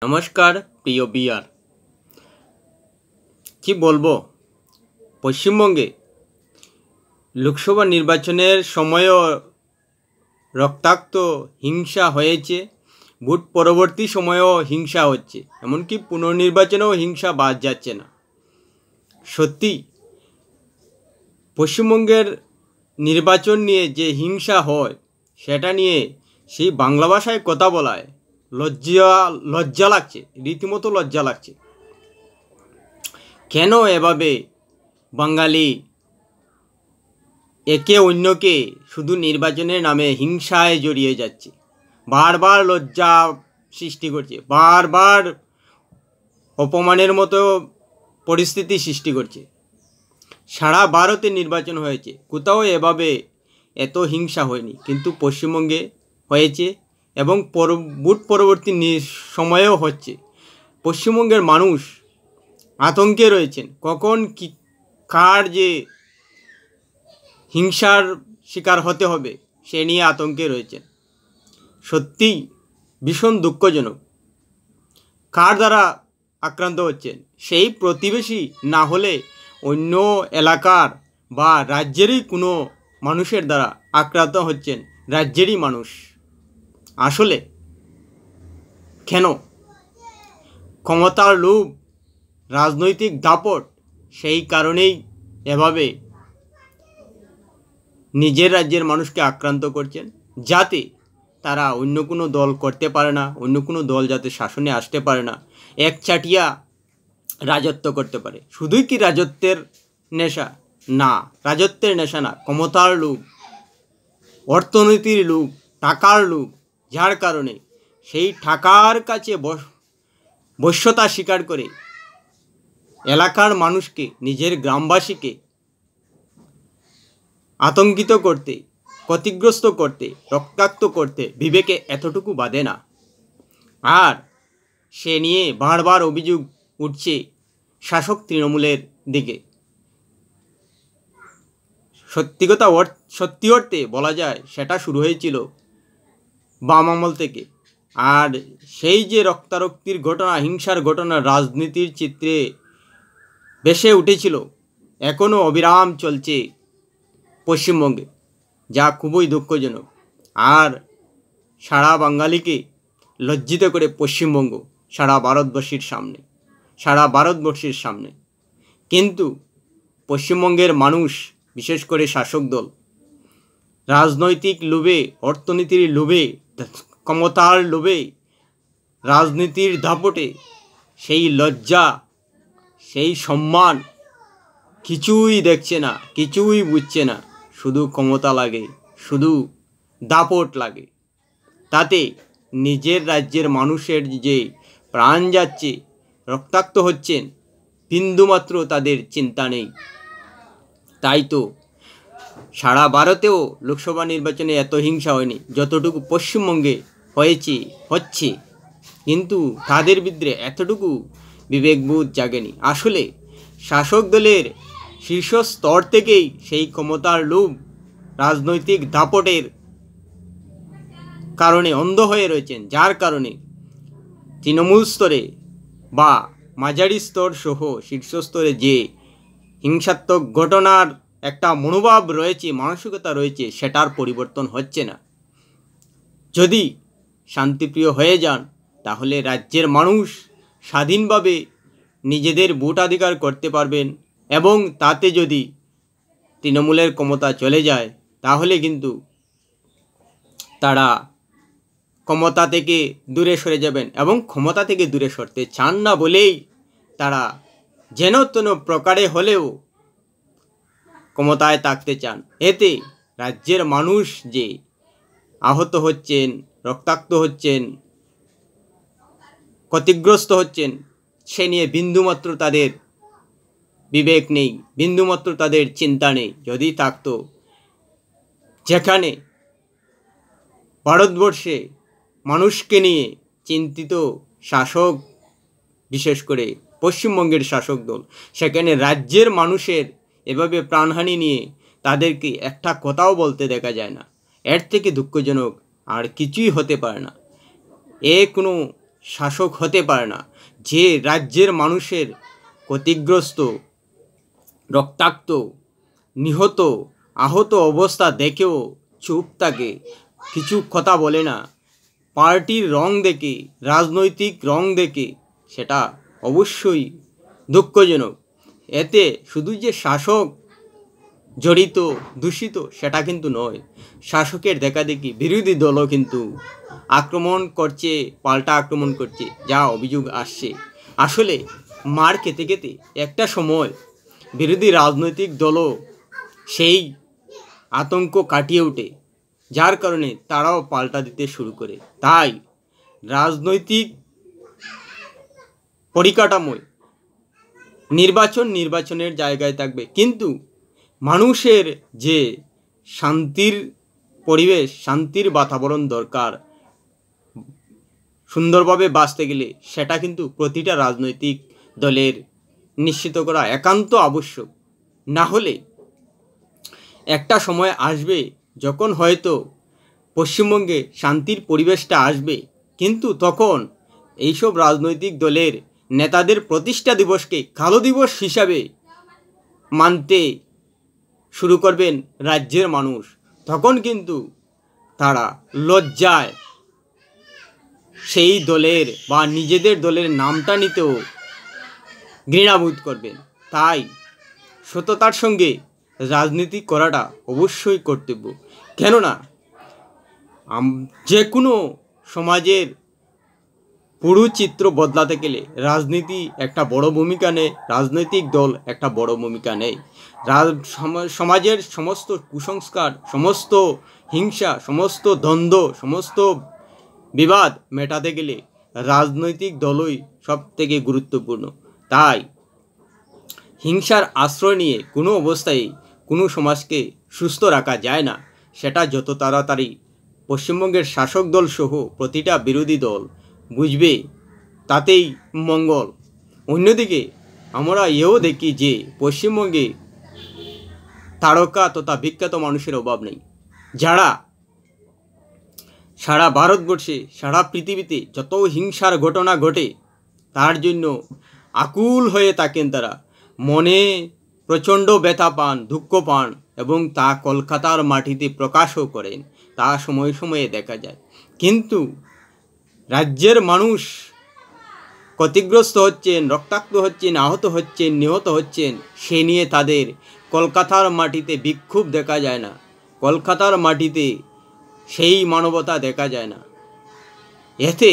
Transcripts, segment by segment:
নমস্কার প্রিয় বিয়ার, কি বলবো, পশ্চিমবঙ্গে লোকসভা নির্বাচনের সময়ও রক্তাক্ত হিংসা হয়েছে, ভোট পরবর্তী সময়েও হিংসা হচ্ছে, এমনকি পুনর্নির্বাচনেও হিংসা বাদ যাচ্ছে না। সত্যি পশ্চিমবঙ্গের নির্বাচন নিয়ে যে হিংসা হয় সেটা নিয়ে সেই বাংলা ভাষায় কথা বলায় লজ্জা লাগছে, রীতিমতো লজ্জা লাগছে। কেন এভাবে বাঙালি একে অন্যকে শুধু নির্বাচনের নামে হিংসায় জড়িয়ে যাচ্ছে, বারবার লজ্জা সৃষ্টি করছে, বারবার অপমানের মতো পরিস্থিতি সৃষ্টি করছে। সারা ভারতে নির্বাচন হয়েছে, কোথাও এভাবে এত হিংসা হয়নি, কিন্তু পশ্চিমবঙ্গে হয়েছে এবং ভোট পরবর্তী সময়েও হচ্ছে। পশ্চিমবঙ্গের মানুষ আতঙ্কে রয়েছেন, কখন কি কার যে হিংসার শিকার হতে হবে সে নিয়ে আতঙ্কে রয়েছেন। সত্যিই ভীষণ দুঃখজনক। কার দ্বারা আক্রান্ত হচ্ছেন, সেই প্রতিবেশী না হলে অন্য এলাকার বা রাজ্যেরই কোনো মানুষের দ্বারা আক্রান্ত হচ্ছেন রাজ্যেরই মানুষ। আসলে কেন? ক্ষমতার লোভ, রাজনৈতিক দাপট, সেই কারণেই এভাবে নিজের রাজ্যের মানুষকে আক্রান্ত করছেন, যাতে তারা অন্য কোনো দল করতে পারে না, অন্য কোনো দল যাতে শাসনে আসতে পারে না, একচাটিয়া রাজত্ব করতে পারে। শুধুই কি রাজত্বের নেশা? না, রাজত্বের নেশা না, ক্ষমতার লোভ, অর্থনীতির লোভ, টাকার লোভ, যার কারণে সেই টাকার কাছে বশ্যতা স্বীকার করে এলাকার মানুষকে, নিজের গ্রামবাসীকে আতঙ্কিত করতে, ক্ষতিগ্রস্ত করতে, রক্তাক্ত করতে বিবেকে এতটুকু বাধে না। আর সে নিয়ে বারবার অভিযোগ উঠছে শাসক তৃণমূলের দিকে। সত্যি অর্থে বলা যায় সেটা শুরু হয়েছিল বাম আমল থেকে। আর সেই যে রক্তারক্তির ঘটনা, হিংসার ঘটনা রাজনীতির চিত্রে ভেসে উঠেছিল, এখনও অবিরাম চলছে পশ্চিমবঙ্গে, যা খুবই দুঃখজনক। আর সারা বাঙালিকে লজ্জিত করে পশ্চিমবঙ্গ সারা ভারতবর্ষের সামনে। কিন্তু পশ্চিমবঙ্গের মানুষ, বিশেষ করে শাসক দল, রাজনৈতিক লোভে, অর্থনীতির লোভে, ক্ষমতার লোভে, রাজনীতির দাপটে সেই লজ্জা, সেই সম্মান কিছুই দেখছে না, কিছুই বুঝছে না। শুধু ক্ষমতা লাগে, শুধু দাপট লাগে, তাতে নিজের রাজ্যের মানুষের যে প্রাণ যাচ্ছে, রক্তাক্ত হচ্ছেন, বিন্দুমাত্র তাদের চিন্তা নেই। তাই তো সারা ভারতেও লোকসভা নির্বাচনে এত হিংসা হয়নি যতটুকু পশ্চিমবঙ্গে হচ্ছে, কিন্তু তাদের বিরুদ্ধে এতটুকু বিবেকবোধ জাগেনি। আসলে শাসক দলের শীর্ষ স্তর থেকেই সেই ক্ষমতার লোভ, রাজনৈতিক দাপটের কারণে অন্ধ হয়ে রয়েছেন, যার কারণে তৃণমূল স্তরে বা মাঝারি স্তর সহ শীর্ষস্তরে যে হিংসাত্মক ঘটনার একটা মনোভাব রয়েছে, মানসিকতা রয়েছে, সেটার পরিবর্তন হচ্ছে না। যদি শান্তিপ্রিয় হয়ে যান, তাহলে রাজ্যের মানুষ স্বাধীনভাবে নিজেদের ভোটাধিকার করতে পারবেন, এবং তাতে যদি তৃণমূলের ক্ষমতা চলে যায়, তাহলে কিন্তু তারা ক্ষমতা থেকে দূরে সরে যাবেন, এবং ক্ষমতা থেকে দূরে সরতে চান না বলেই তারা যেন তেন প্রকারে হলেও ক্ষমতায় থাকতে চান। এতে রাজ্যের মানুষ যে আহত হচ্ছেন, রক্তাক্ত হচ্ছেন, ক্ষতিগ্রস্ত হচ্ছেন, সে নিয়ে বিন্দুমাত্র তাদের বিবেক নেই, বিন্দুমাত্র তাদের চিন্তা নেই। যদি থাকতো, যেখানে ভারতবর্ষে মানুষকে নিয়ে চিন্তিত শাসক, বিশেষ করে পশ্চিমবঙ্গের শাসক দল, সেখানে রাজ্যের মানুষের এভাবে প্রাণহানি নিয়ে তাদেরকে একটা কথাও বলতে দেখা যায় না। এর থেকে দুঃখজনক আর কিছুই হতে পারে না। কোনো শাসক হতে পারে না, যে রাজ্যের মানুষের ক্ষতিগ্রস্ত, রক্তাক্ত, নিহত, আহত অবস্থা দেখেও চুপ থাকে, কিছু কথা বলে না, পার্টির রং দেখে, রাজনৈতিক রং দেখে, সেটা অবশ্যই দুঃখজনক। এতে শুধু যে শাসক জড়িত, দূষিত, সেটা কিন্তু নয়। শাসকের দেখাদেখি বিরোধী দলও কিন্তু আক্রমণ করছে, পাল্টা আক্রমণ করছে, যা অভিযোগ আসছে। আসলে মার খেতে খেতে একটা সময় বিরোধী রাজনৈতিক দলও সেই আতঙ্ক কাটিয়ে ওঠে, যার কারণে তারাও পাল্টা দিতে শুরু করে। তাই রাজনৈতিক পরিকাঠামোয় নির্বাচনের জায়গায় থাকবে, কিন্তু মানুষের যে শান্তির পরিবেশ, শান্তির বাতাবরণ দরকার সুন্দরভাবে বাঁচতে গেলে, সেটা কিন্তু প্রতিটা রাজনৈতিক দলের নিশ্চিত করা একান্ত আবশ্যক। না হলে একটা সময় আসবে যখন হয়তো পশ্চিমবঙ্গে শান্তির পরিবেশটা আসবে, কিন্তু তখন এইসব রাজনৈতিক দলের নেতাদের প্রতিষ্ঠা দিবসকে কালো দিবস হিসাবে মানতে শুরু করবেন রাজ্যের মানুষ। তখন কিন্তু তারা লজ্জায় সেই দলের বা নিজেদের দলের নামটা নিতেও ঘৃণাবোধ করবেন। তাই সততার সঙ্গে রাজনীতি করাটা অবশ্যই কর্তব্য। কেননা যে কোনো সমাজের পুরো চিত্র বদলাতে গেলে রাজনীতি একটা বড় ভূমিকা নেয়, রাজনৈতিক দল একটা বড় ভূমিকা নেয়। সমাজের সমস্ত কুসংস্কার, সমস্ত হিংসা, সমস্ত দ্বন্দ্ব, সমস্ত বিবাদ মেটাতে গেলে রাজনৈতিক দলই সব থেকে গুরুত্বপূর্ণ। তাই হিংসার আশ্রয় নিয়ে কোনো অবস্থায় কোনো সমাজকে সুস্থ রাখা যায় না। সেটা যত তাড়াতাড়ি পশ্চিমবঙ্গের শাসক দল সহ প্রতিটা বিরোধী দল বুঝবে, তাতেই মঙ্গল। অন্যদিকে আমরা এও দেখি যে পশ্চিমবঙ্গে তারকা তথা বিখ্যাত মানুষের অভাব নেই, যারা সারা ভারতবর্ষে, সারা পৃথিবীতে যত হিংসার ঘটনা ঘটে তার জন্য আকুল হয়ে থাকেন। তারা মনে প্রচণ্ড ব্যথা পান, দুঃখ পান, এবং তা কলকাতার মাটিতে প্রকাশও করেন, তা সময়ে সময়ে দেখা যায়। কিন্তু রাজ্যের মানুষ ক্ষতিগ্রস্ত হচ্ছেন, রক্তাক্ত হচ্ছেন, আহত হচ্ছেন, নিহত হচ্ছেন, সে নিয়ে তাদের কলকাতার মাটিতে বিক্ষোভ দেখা যায় না, কলকাতার মাটিতে সেই মানবতা দেখা যায় না। এতে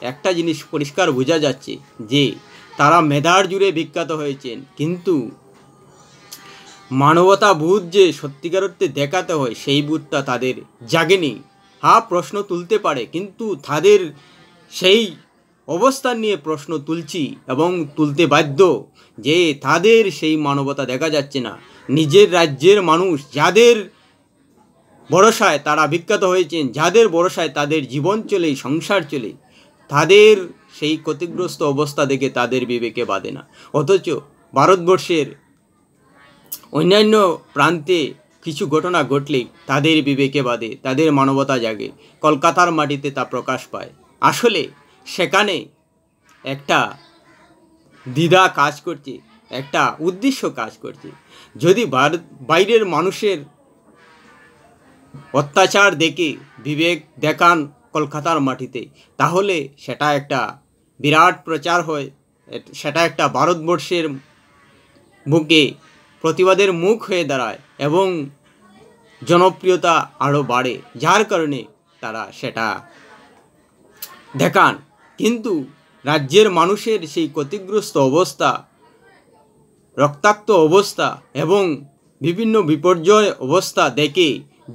একটা জিনিস পরিষ্কার বোঝা যাচ্ছে যে তারা মেধার জুড়ে বিখ্যাত হয়েছেন, কিন্তু মানবতা বোধ যে সত্যিকার অর্থে দেখাতে হয় সেই বোধটা তাদের জাগেনি। হ্যাঁ, প্রশ্ন তুলতে পারে, কিন্তু তাদের সেই অবস্থান নিয়ে প্রশ্ন তুলছি এবং তুলতে বাধ্য যে তাদের সেই মানবতা দেখা যাচ্ছে না। নিজের রাজ্যের মানুষ যাদের ভরসায় তারা বিখ্যাত হয়েছেন, যাদের ভরসায় তাদের জীবন চলে, সংসার চলে, তাদের সেই ক্ষতিগ্রস্ত অবস্থা দেখে তাদের বিবেকে বাধে না। অথচ ভারতবর্ষের অন্যান্য প্রান্তে কিছু ঘটনা ঘটলেই তাদের বিবেকে বাধে, তাদের মানবতা জাগে, কলকাতার মাটিতে তা প্রকাশ পায়। আসলে সেখানে একটা দ্বিধা কাজ করছে, একটা উদ্দেশ্য কাজ করছে। যদি বাইরের মানুষের অত্যাচার দেখে বিবেক দেখান কলকাতার মাটিতে, তাহলে সেটা একটা বিরাট প্রচার হয়, সেটা একটা ভারতবর্ষের বুকে প্রতিবাদের মুখ হয়ে দাঁড়ায় এবং জনপ্রিয়তা আরও বাড়ে, যার কারণে তারা সেটা দেখান। কিন্তু রাজ্যের মানুষের সেই ক্ষতিগ্রস্ত অবস্থা, রক্তাক্ত অবস্থা এবং বিভিন্ন বিপর্যয় অবস্থা দেখে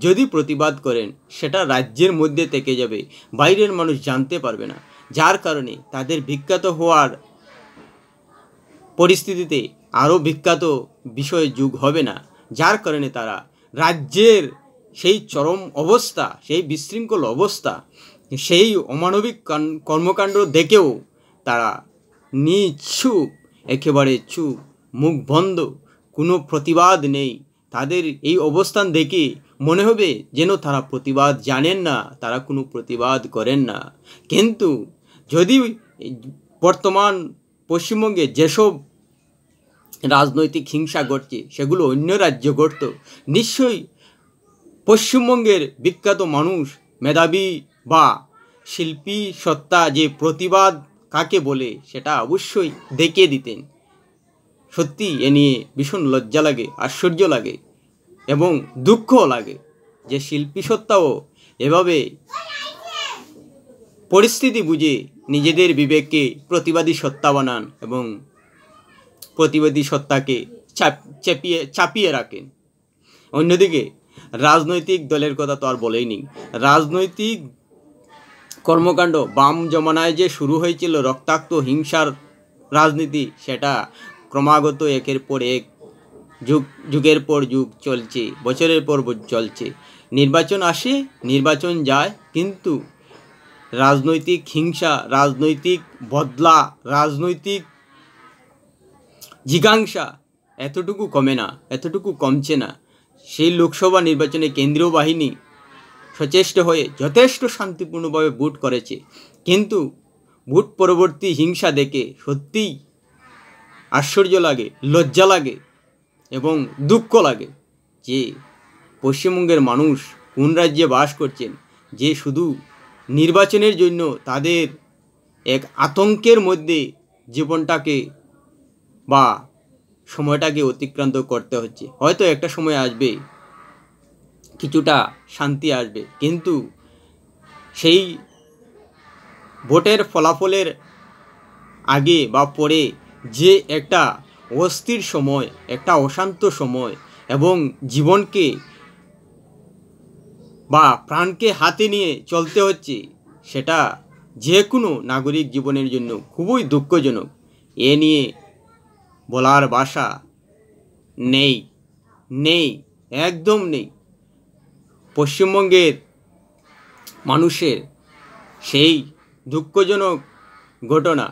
যদি প্রতিবাদ করেন, সেটা রাজ্যের মধ্যে থেকে যাবে, বাইরের মানুষ জানতে পারবে না, যার কারণে তাদের বিখ্যাত হওয়ার পরিস্থিতিতে আরও বিখ্যাত বিষয় যুগ হবে না, যার কারণে তারা রাজ্যের সেই চরম অবস্থা, সেই বিশৃঙ্খল অবস্থা, সেই অমানবিক কর্মকাণ্ড দেখেও তারা নিশ্চুপ, একেবারে চুপ, মুখ বন্ধ, কোনো প্রতিবাদ নেই। তাদের এই অবস্থান দেখে মনে হবে যেন তারা প্রতিবাদ জানেন না, তারা কোনো প্রতিবাদ করেন না। কিন্তু যদি বর্তমান পশ্চিমবঙ্গে যেসব রাজনৈতিক হিংসা ঘটছে সেগুলো অন্য রাজ্যে ঘটত, নিশ্চয়ই পশ্চিমবঙ্গের বিখ্যাত মানুষ, মেধাবী বা শিল্পী সত্তা, যে প্রতিবাদ কাকে বলে সেটা অবশ্যই দেখিয়ে দিতেন। সত্যি এ নিয়ে ভীষণ লজ্জা লাগে, আশ্চর্য লাগে এবং দুঃখও লাগে যে শিল্পী সত্তাও এভাবে পরিস্থিতি বুঝে নিজেদের বিবেককে প্রতিবাদী সত্তা বানান এবং প্রতিবাদী সত্তাকে চাপিয়ে রাখেন। অন্যদিকে রাজনৈতিক দলের কথা তো আর বলেই নেই। রাজনৈতিক কর্মকাণ্ড বাম জমানায় যে শুরু হয়েছিল রক্তাক্ত হিংসার রাজনীতি, সেটা ক্রমাগত একের পর এক যুগের পর যুগ চলছে, বছরের পর চলছে। নির্বাচন আসে, নির্বাচন যায়, কিন্তু রাজনৈতিক হিংসা, রাজনৈতিক বদলা, রাজনৈতিক জিজ্ঞাসা এতটুকু কমে না, এতটুকু কমছে না। সেই লোকসভা নির্বাচনে কেন্দ্রীয় বাহিনী সচেষ্ট হয়ে যথেষ্ট শান্তিপূর্ণভাবে ভোট করেছে, কিন্তু ভোট পরবর্তী হিংসা দেখে সত্যিই আশ্চর্য লাগে, লজ্জা লাগে এবং দুঃখ লাগে যে পশ্চিমবঙ্গের মানুষ কোন রাজ্যে বাস করছেন, যে শুধু নির্বাচনের জন্য তাদের এক আতঙ্কের মধ্যে জীবনটাকে বা সময়টাকে অতিক্রান্ত করতে হচ্ছে। হয়তো একটা সময় আসবে, কিছুটা শান্তি আসবে, কিন্তু সেই ভোটের ফলাফলের আগে বা পরে যে একটা অস্থির সময়, একটা অশান্ত সময় এবং জীবনকে বা প্রাণকে হাতে নিয়ে চলতে হচ্ছে, সেটা যে কোনো নাগরিক জীবনের জন্য খুবই দুঃখজনক। এ নিয়ে বলার ভাষা নেই, নেই, একদম নেই। পশ্চিমবঙ্গের মানুষের সেই দুঃখজনক ঘটনা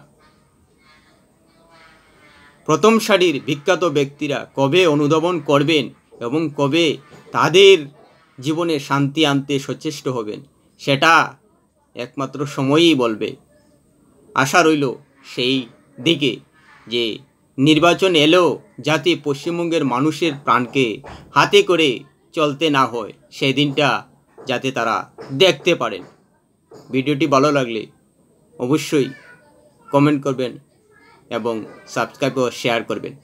প্রথম সারির বিখ্যাত ব্যক্তিরা কবে অনুধাবন করবেন এবং কবে তাদের জীবনে শান্তি আনতে সচেষ্ট হবেন, সেটা একমাত্র সময়ই বলবে। আশা রইল সেই দিকে যে নির্বাচন এলেও যাতে পশ্চিমবঙ্গের মানুষের প্রাণকে হাতে করে চলতে না হয়, সেই দিনটা যাতে তারা দেখতে পারেন। ভিডিওটি ভালো লাগলে অবশ্যই কমেন্ট করবেন এবং সাবস্ক্রাইব ও শেয়ার করবেন।